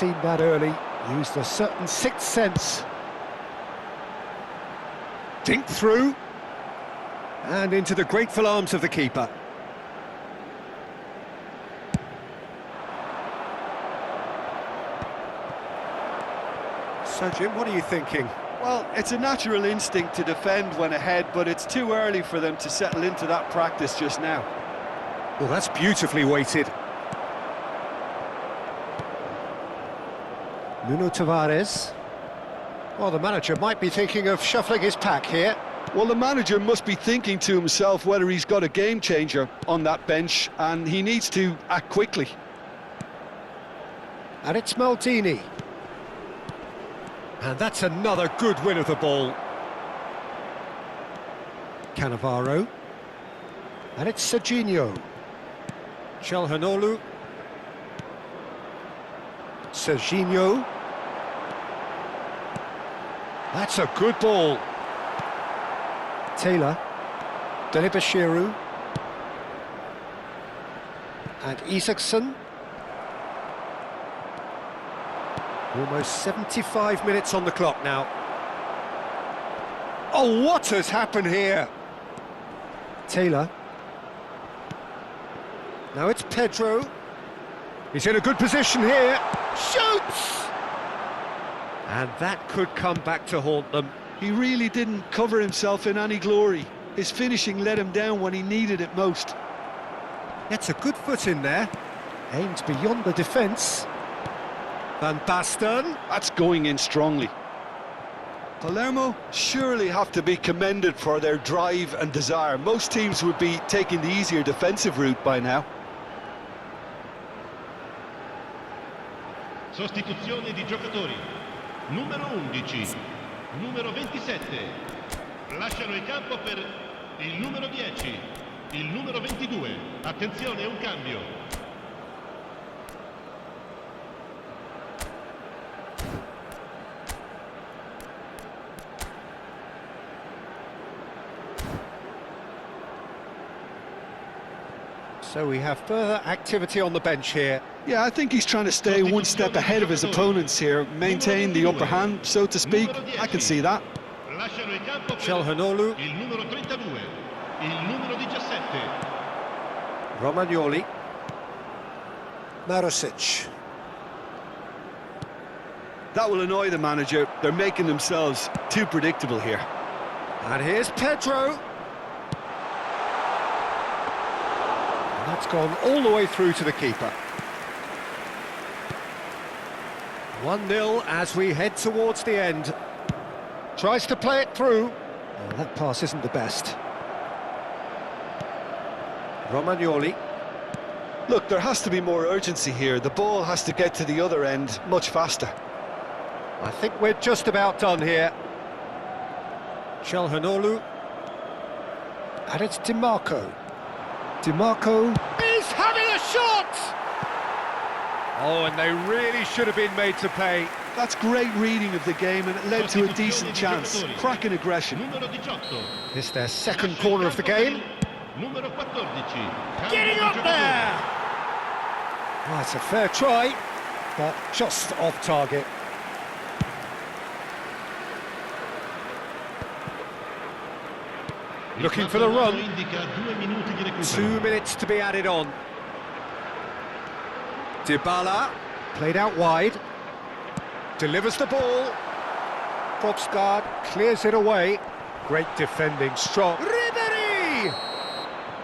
seen that early, used a certain sixth sense. Dinked through, and into the grateful arms of the keeper. So, Jim, what are you thinking? Well, it's a natural instinct to defend when ahead, but it's too early for them to settle into that practice just now. Well, that's beautifully weighted. Nuno Tavares. Well, the manager might be thinking of shuffling his pack here. Well, the manager must be thinking to himself whether he's got a game changer on that bench, and he needs to act quickly. And it's Maldini. And that's another good win of the ball. Cannavaro. And it's Serginho. Chelhanoglu. Serginho. That's a good ball. Taylor. Delibashiru. And Isaacson. Almost 75 minutes on the clock now. Oh, what has happened here? Taylor. Now it's Pedro. He's in a good position here. Shoots! And that could come back to haunt them. He really didn't cover himself in any glory. His finishing let him down when he needed it most. Gets a good foot in there. Aims beyond the defence. Van Basten. That's going in strongly. Palermo surely have to be commended for their drive and desire. Most teams would be taking the easier defensive route by now. Sostituzione di giocatori. Numero 11, numero 27. Lasciano il campo per il numero 10, il numero 22. Attenzione, un cambio. So we have further activity on the bench here. Yeah, I think he's trying to stay one step ahead of his opponents here, maintain the upper hand, so to speak. I can see that. Chelhanoglu. Il numero 32, il numero 17. Romagnoli. Marusic. That will annoy the manager. They're making themselves too predictable here. And here's Pedro. And that's gone all the way through to the keeper. 1-0 as we head towards the end. Tries to play it through. Oh, that pass isn't the best. Romagnoli. Look, there has to be more urgency here. The ball has to get to the other end much faster. I think we're just about done here. Chelhanoglu. And it's DiMarco. DiMarco is having a shot! Oh, and they really should have been made to pay. That's great reading of the game, and it led to a decent chance. Cracking aggression. This is their second corner of the game. Getting up there! Well, it's a fair try, but just off target. Looking for the run. 2 minutes to be added on. Dybala, played out wide. Delivers the ball. Krogsgaard clears it away. Great defending, strong. Ribéry!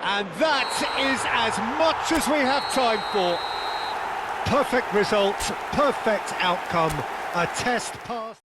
And that is as much as we have time for. Perfect result, perfect outcome. A test pass.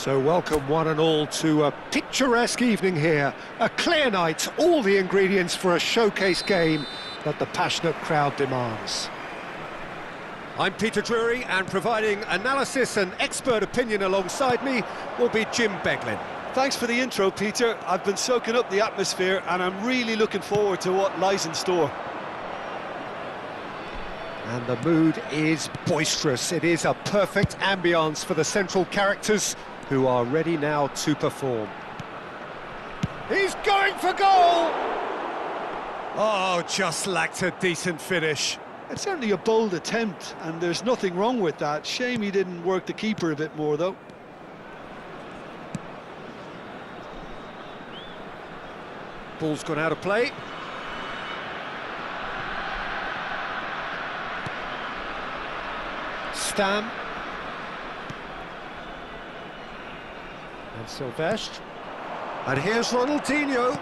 So welcome one and all to a picturesque evening here. A clear night, all the ingredients for a showcase game that the passionate crowd demands. I'm Peter Drury, and providing analysis and expert opinion alongside me will be Jim Beglin. Thanks for the intro, Peter. I've been soaking up the atmosphere and I'm really looking forward to what lies in store. And the mood is boisterous. It is a perfect ambience for the central characters who are ready now to perform. He's going for goal! Oh, just lacked a decent finish. It's certainly a bold attempt and there's nothing wrong with that. Shame he didn't work the keeper a bit more though. Ball's gone out of play. Stam. And Silvestre. And here's Ronaldinho.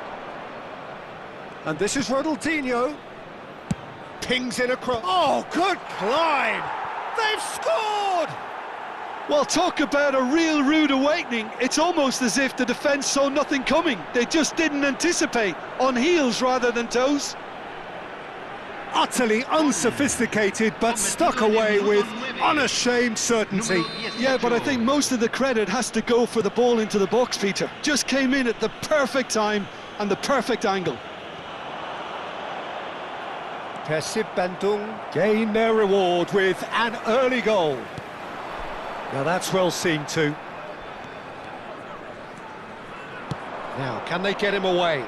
And this is Ronaldinho. Pings in across. Oh, good climb! They've scored! Well, talk about a real rude awakening. It's almost as if the defence saw nothing coming. They just didn't anticipate, on heels rather than toes. Utterly unsophisticated, but stuck away with unashamed certainty. Yeah, but I think most of the credit has to go for the ball into the box, Peter. Just came in at the perfect time and the perfect angle. Persib Bandung gain their reward with an early goal. Now that's well seen too. Now, can they get him away?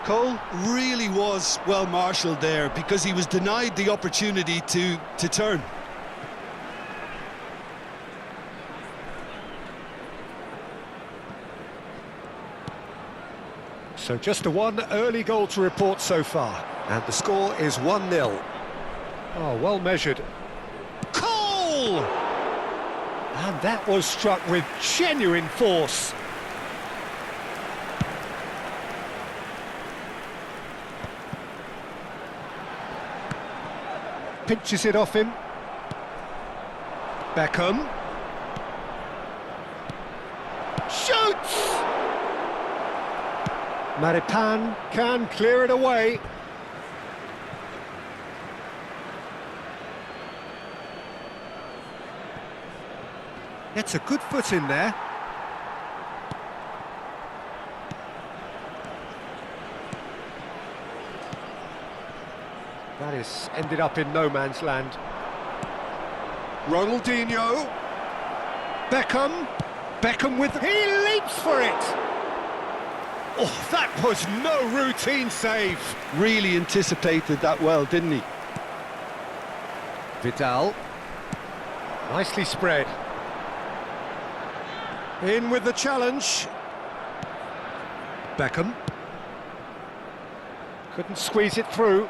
Cole really was well marshalled there because he was denied the opportunity to turn. So just one early goal to report so far, and the score is 1-0. Oh, well measured. Cole! And that was struck with genuine force. Pinches it off him. Beckham. Shoots! Maripan can clear it away. Gets a good foot in there. That is ended up in no man's land. Ronaldinho. Beckham. Beckham with... He leaps for it! Oh, that was no routine save. Really anticipated that well, didn't he? Vidal. Nicely spread. In with the challenge. Beckham. Couldn't squeeze it through.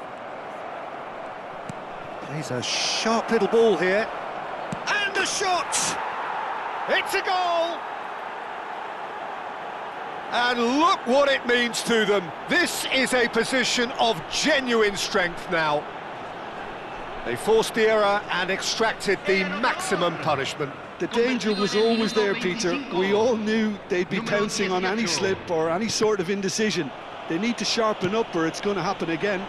Plays a sharp little ball here. And a shot! It's a goal! And look what it means to them. This is a position of genuine strength now. They forced the error and extracted the maximum punishment. The danger was always there, Peter. We all knew they'd be pouncing on any slip or any sort of indecision. They need to sharpen up or it's going to happen again.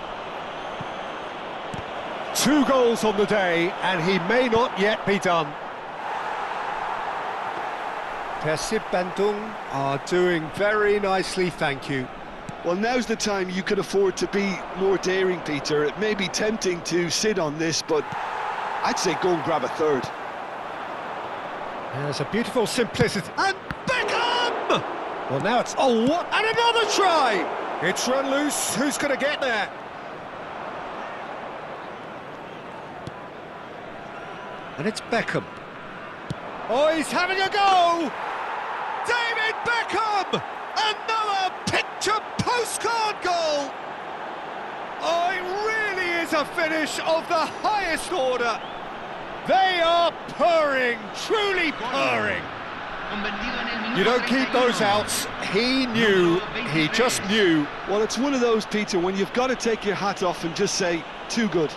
2 goals on the day, and he may not yet be done. Persib Bandung are doing very nicely, thank you. Well, now's the time you can afford to be more daring, Peter. It may be tempting to sit on this, but I'd say go and grab a third. There's a beautiful simplicity. And Beckham! Well, now it's... Oh, what? And another try! It's run loose. Who's going to get there? And it's Beckham. Oh, he's having a go! David Beckham! Another picture postcard goal! Oh, it really is a finish of the highest order. They are purring, truly purring. You don't keep those outs. He knew, he just knew. Well, it's one of those, Peter, when you've got to take your hat off and just say, too good.